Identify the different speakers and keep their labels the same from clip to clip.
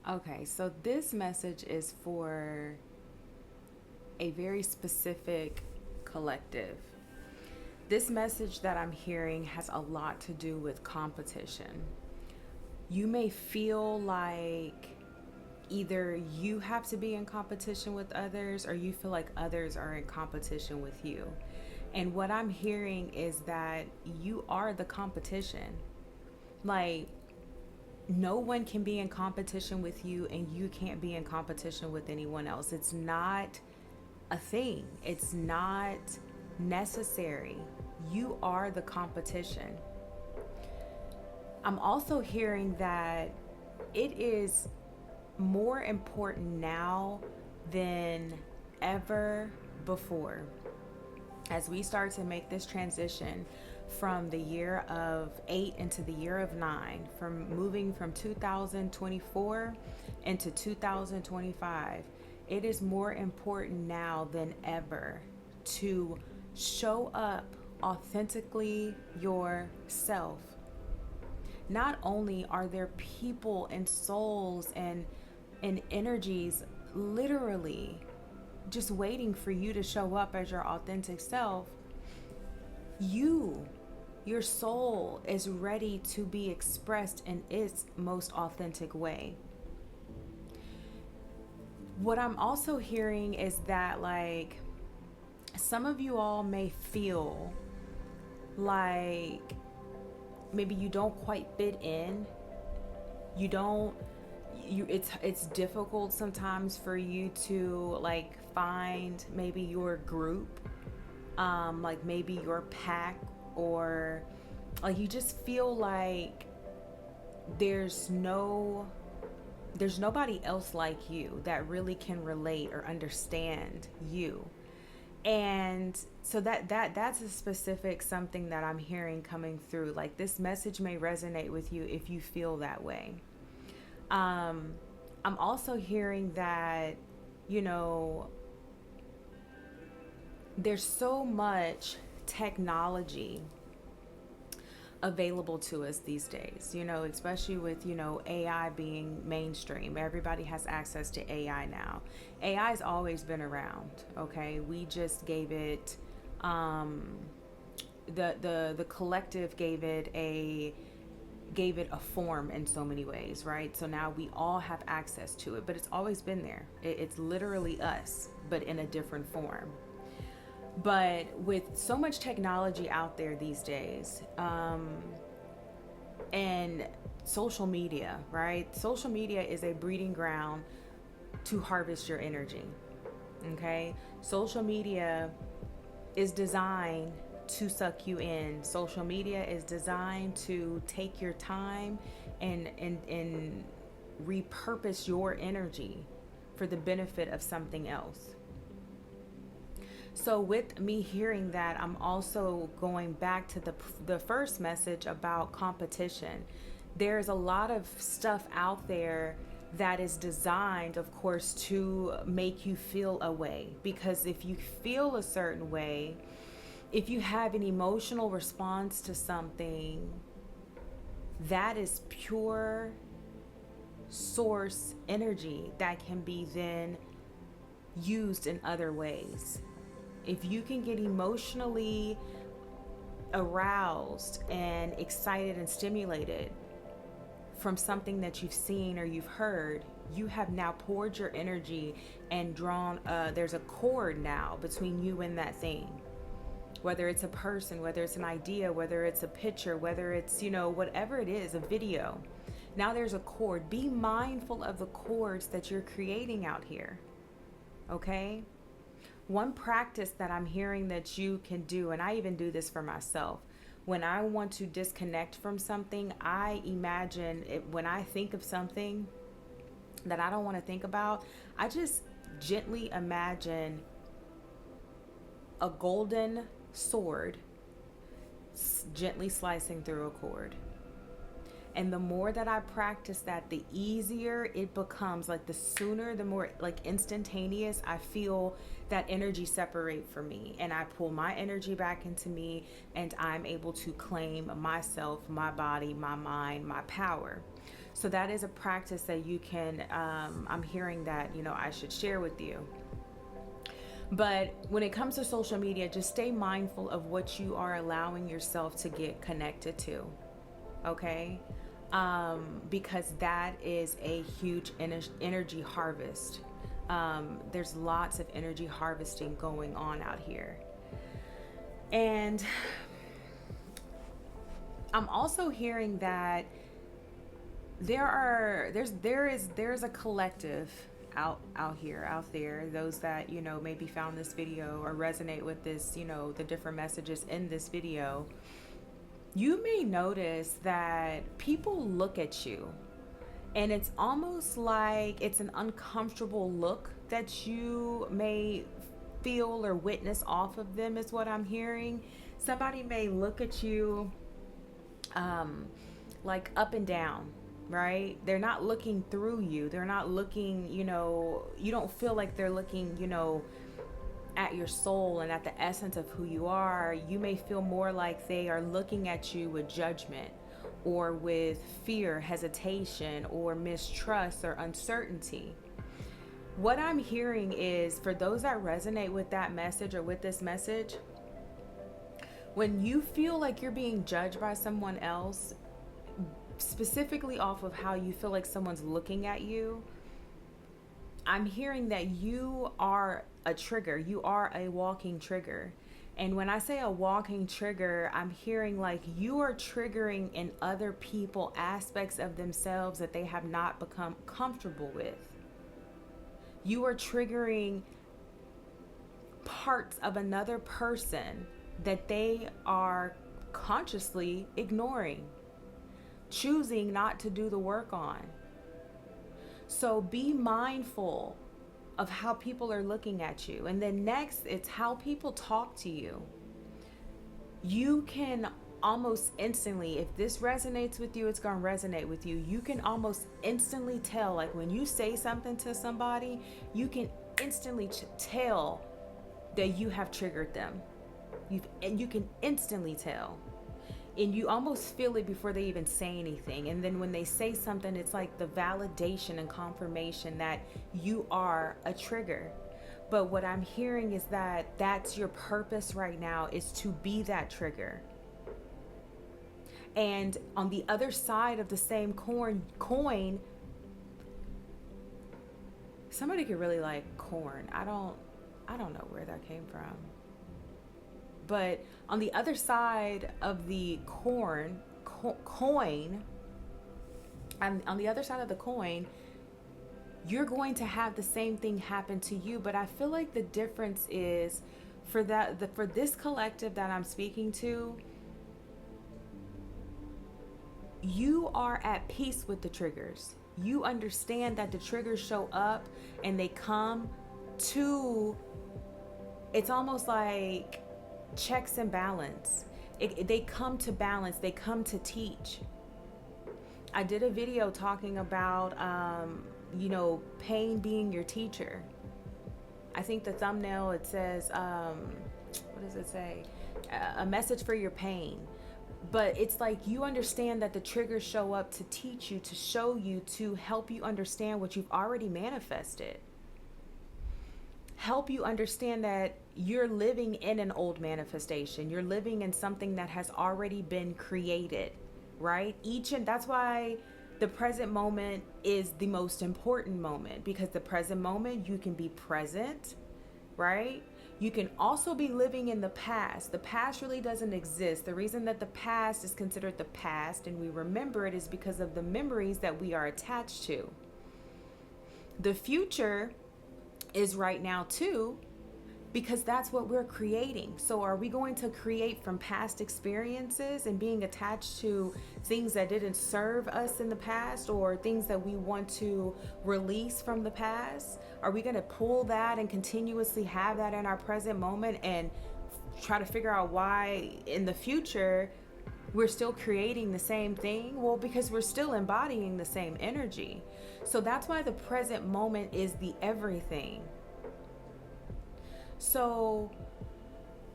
Speaker 1: Okay, so this message is for a very specific collective. This message that I'm hearing has a lot to do with competition. You may feel like either you have to be in competition with others or you feel like others are in competition with you. And what I'm hearing is that you are the competition. Like, no one can be in competition with you, and you can't be in competition with anyone else. It's not a thing, it's not necessary. You are the competition. I'm also hearing that it is more important now than ever before as we start to make this transition from the year of 8 into the year of 9, from moving from 2024 into 2025. It is more important now than ever to show up authentically yourself. Not only are there people and souls and energies literally just waiting for you to show up as your authentic self, you, your soul is ready to be expressed in its most authentic way. What I'm also hearing is that, like, some of you all may feel like maybe you don't quite fit in. You don't you it's difficult sometimes for you to like find maybe your group, like maybe your pack, or like you just feel like there's no there's nobody else like you that really can relate or understand you. And so that's a specific something that I'm hearing coming through. Like, this message may resonate with you if you feel that way. um I'm also hearing that, you know, there's so much technology available to us these days, you know, especially with, you know, AI being mainstream. Everybody has access to AI now. AI has always been around, okay? We just gave it um the collective gave it a form in so many ways, right? So now we all have access to it, but it's always been there. It's literally us, but in a different form. But with so much technology out there these days, and social media, right? Social media is a breeding ground to harvest your energy. Okay? Social media is designed to suck you in. Social media is designed to take your time and repurpose your energy for the benefit of something else. So with me hearing that, I'm also going back to the first message about competition. There's a lot of stuff out there that is designed, of course, to make you feel a way. Because if you feel a certain way, if you have an emotional response to something, that is pure source energy that can be then used in other ways. If you can get emotionally aroused and excited and stimulated from something that you've seen or you've heard, you have now poured your energy and drawn, there's a cord now between you and that thing. Whether it's a person, whether it's an idea, whether it's a picture, whether it's, you know, whatever it is, a video. Now there's a cord. Be mindful of the cords that you're creating out here, okay? One practice that I'm hearing that you can do, and I even do this for myself, when I want to disconnect from something, I imagine it, when I think of something that I don't want to think about, I just gently imagine a golden sword gently slicing through a cord. And the more that I practice that, the easier it becomes. Like, the sooner, the more like instantaneous I feel that energy separate from me, and I pull my energy back into me, and I'm able to claim myself, my body, my mind, my power. So that is a practice that you can, I'm hearing that, I should share with you. But when it comes to social media, just stay mindful of what you are allowing yourself to get connected to. Okay? Because that is a huge energy harvest. There's lots of energy harvesting going on out here. And I'm also hearing that there's a collective out there, those that maybe found this video or resonate with this, the different messages in this video. You may notice that people look at you and it's almost like it's an uncomfortable look that you may feel or witness off of them, is what I'm hearing. Somebody may look at you like up and down, right? They're not looking through you. They're not looking, you don't feel like they're looking, at your soul and at the essence of who you are. You may feel more like they are looking at you with judgment or with fear, hesitation, or mistrust or uncertainty. What I'm hearing is, for those that resonate with that message or with this message, when you feel like you're being judged by someone else, specifically off of how you feel like someone's looking at you, I'm hearing that you are a trigger. You are a walking trigger. And when I say a walking trigger, I'm hearing like you are triggering in other people aspects of themselves that they have not become comfortable with. You are triggering parts of another person that they are consciously ignoring, choosing not to do the work on. So be mindful of how people are looking at you. And then next, it's how people talk to you. You can almost instantly, if this resonates with you, it's going to resonate with you. You can almost instantly tell, like when you say something to somebody, you can instantly tell that you have triggered them. You can instantly tell. And you almost feel it before they even say anything. And then when they say something, it's like the validation and confirmation that you are a trigger. But what I'm hearing is that that's your purpose right now, is to be that trigger. And on the other side of the same coin, somebody could really like corn. I don't know where that came from. But on the other side of the coin, and on the other side of the coin, you're going to have the same thing happen to you. But I feel like the difference is for this collective that I'm speaking to, you are at peace with the triggers. You understand that the triggers show up and they come to, it's almost like checks and balance. They come to balance. They come to teach. I did a video talking about, pain being your teacher. I think the thumbnail, it says, what does it say? A message for your pain. But it's like you understand that the triggers show up to teach you, to show you, to help you understand what you've already manifested. Help you understand that you're living in an old manifestation. You're living in something that has already been created, right? That's why the present moment is the most important moment, because the present moment you can be present, right? You can also be living in the past. The past really doesn't exist. The reason that the past is considered the past and we remember it is because of the memories that we are attached to. The future is right now too, because that's what we're creating. So are we going to create from past experiences and being attached to things that didn't serve us in the past, or things that we want to release from the past? Are we going to pull that and continuously have that in our present moment and try to figure out why in the future we're still creating the same thing? Well, because we're still embodying the same energy. So that's why the present moment is the everything. So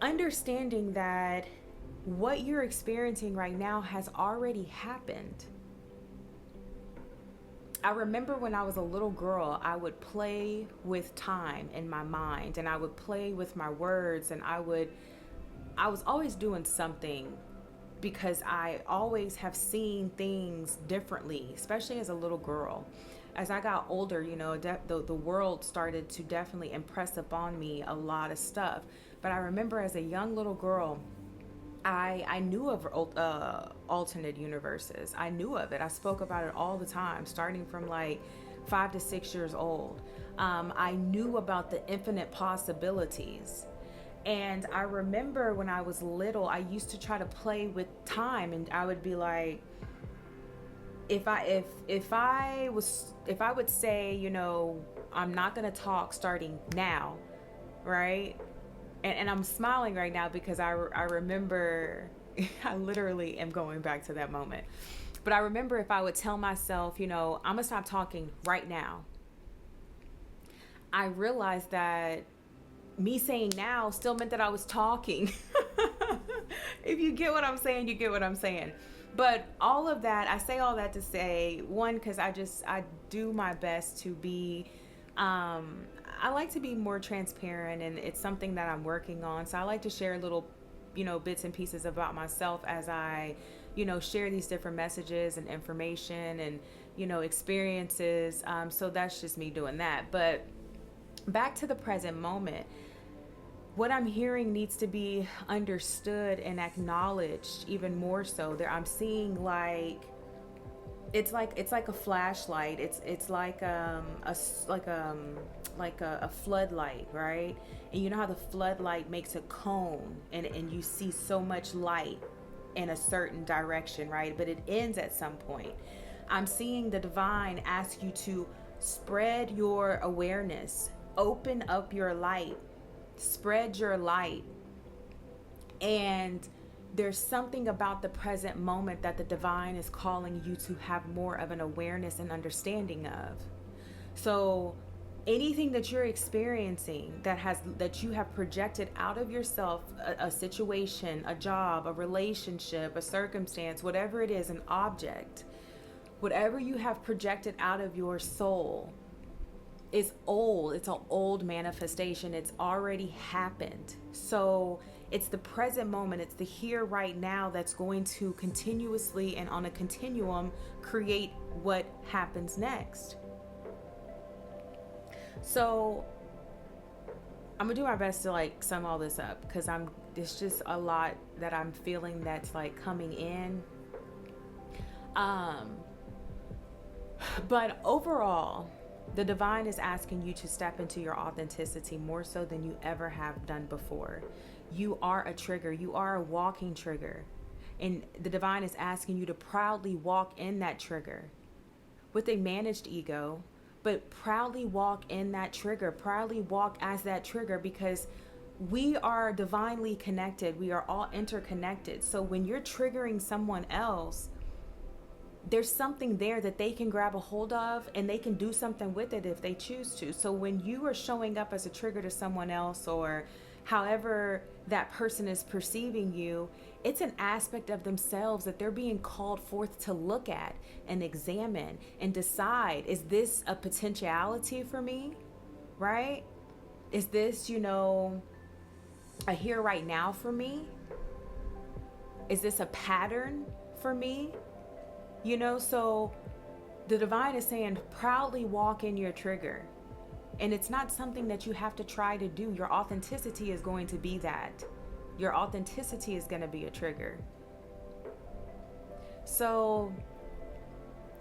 Speaker 1: understanding that what you're experiencing right now has already happened. I remember when I was a little girl, I would play with time in my mind, and I would play with my words, and I was always doing something because I always have seen things differently, especially as a little girl. As I got older, the world started to definitely impress upon me a lot of stuff. But I remember as a young little girl, I knew of alternate universes. I knew of it. I spoke about it all the time, starting from like 5 to 6 years old. I knew about the infinite possibilities. And I remember when I was little, I used to try to play with time, and I would be like, if I would say, I'm not gonna talk starting now, right? And I'm smiling right now because I remember, I literally am going back to that moment. But I remember if I would tell myself, I'm gonna stop talking right now, I realized that me saying now still meant that I was talking. If you get what I'm saying, you get what I'm saying. But all of that, I say all that to say, one, because I do my best to be, I like to be more transparent, and it's something that I'm working on. So I like to share little, bits and pieces about myself as I, share these different messages and information and, experiences. So that's just me doing that. But back to the present moment, what I'm hearing needs to be understood and acknowledged even more so. There, I'm seeing like it's like a flashlight. It's like a floodlight, right? And you know how the floodlight makes a cone, and you see so much light in a certain direction, right? But it ends at some point. I'm seeing the divine ask you to spread your awareness, open up your light, spread your light. And there's something about the present moment that the divine is calling you to have more of an awareness and understanding of. So anything that you're experiencing that you have projected out of yourself, a situation, a job, a relationship, a circumstance, whatever it is, an object, whatever you have projected out of your soul is old. It's an old manifestation. It's already happened. So it's the present moment. It's the here right now that's going to continuously and on a continuum create what happens next. So I'm gonna do my best to like sum all this up, because there's just a lot that I'm feeling that's like coming in. But overall, the divine is asking you to step into your authenticity more so than you ever have done before. You are a trigger. You are a walking trigger. And the divine is asking you to proudly walk in that trigger with a managed ego, but proudly walk in that trigger. Proudly walk as that trigger, because we are divinely connected. We are all interconnected. So when you're triggering someone else, there's something there that they can grab a hold of, and they can do something with it if they choose to. So when you are showing up as a trigger to someone else, or however that person is perceiving you, it's an aspect of themselves that they're being called forth to look at and examine and decide, is this a potentiality for me, right? Is this, a here right now for me? Is this a pattern for me? So the divine is saying, proudly walk in your trigger. And it's not something that you have to try to do. Your authenticity is going to be that. Your authenticity is going to be a trigger. So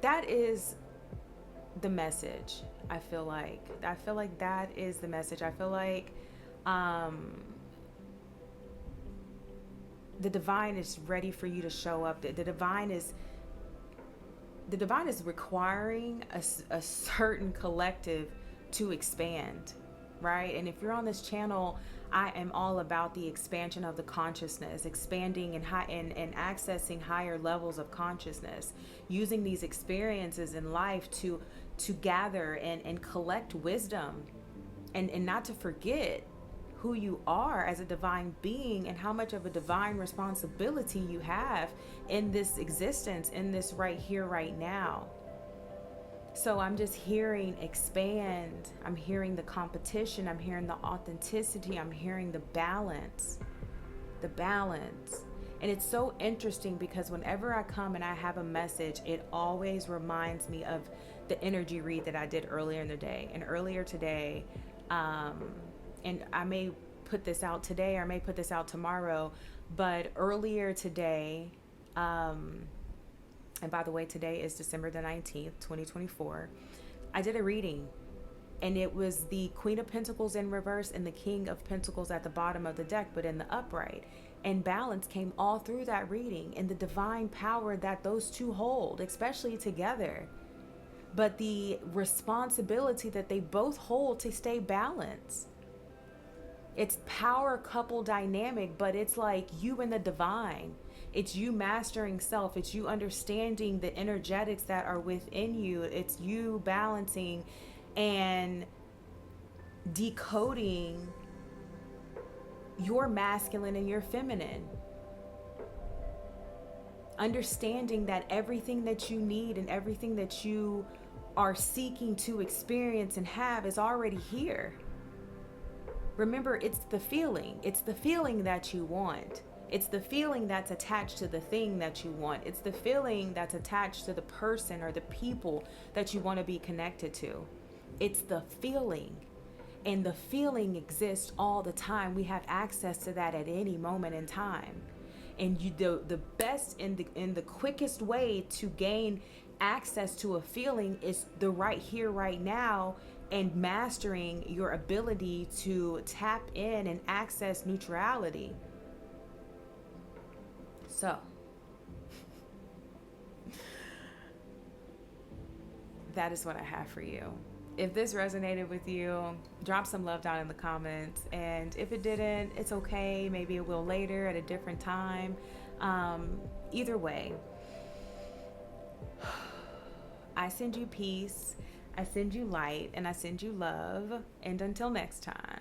Speaker 1: that is the message. I feel like that is the message. I feel like the divine is ready for you to show up. The divine is requiring a certain collective to expand, right? And if you're on this channel, I am all about the expansion of the consciousness, expanding and accessing higher levels of consciousness, using these experiences in life to gather and collect wisdom, and not to forget who you are as a divine being and how much of a divine responsibility you have in this existence, in this right here, right now. So I'm just hearing expand. I'm hearing the competition. I'm hearing the authenticity. I'm hearing the balance. The balance. And it's so interesting because whenever I come and I have a message, it always reminds me of the energy read that I did earlier in the day. And earlier today, and I may put this out today or I may put this out tomorrow, but earlier today, and by the way, today is December the 19th, 2024. I did a reading and it was the Queen of Pentacles in reverse and the King of Pentacles at the bottom of the deck, but in the upright. And balance came all through that reading and the divine power that those two hold, especially together. But the responsibility that they both hold to stay balanced. It's power couple dynamic, but it's like you and the divine. It's you mastering self. It's you understanding the energetics that are within you. It's you balancing and decoding your masculine and your feminine. Understanding that everything that you need and everything that you are seeking to experience and have is already here. Remember, it's the feeling. It's the feeling that you want. It's the feeling that's attached to the thing that you want. It's the feeling that's attached to the person or the people that you want to be connected to. It's the feeling. And the feeling exists all the time. We have access to that at any moment in time. And the best and the quickest way to gain access to a feeling is the right here, right now, and mastering your ability to tap in and access neutrality. So, that is what I have for you. If this resonated with you, drop some love down in the comments. And if it didn't, it's okay. Maybe it will later at a different time. Either way, I send you peace, I send you light, and I send you love. And until next time.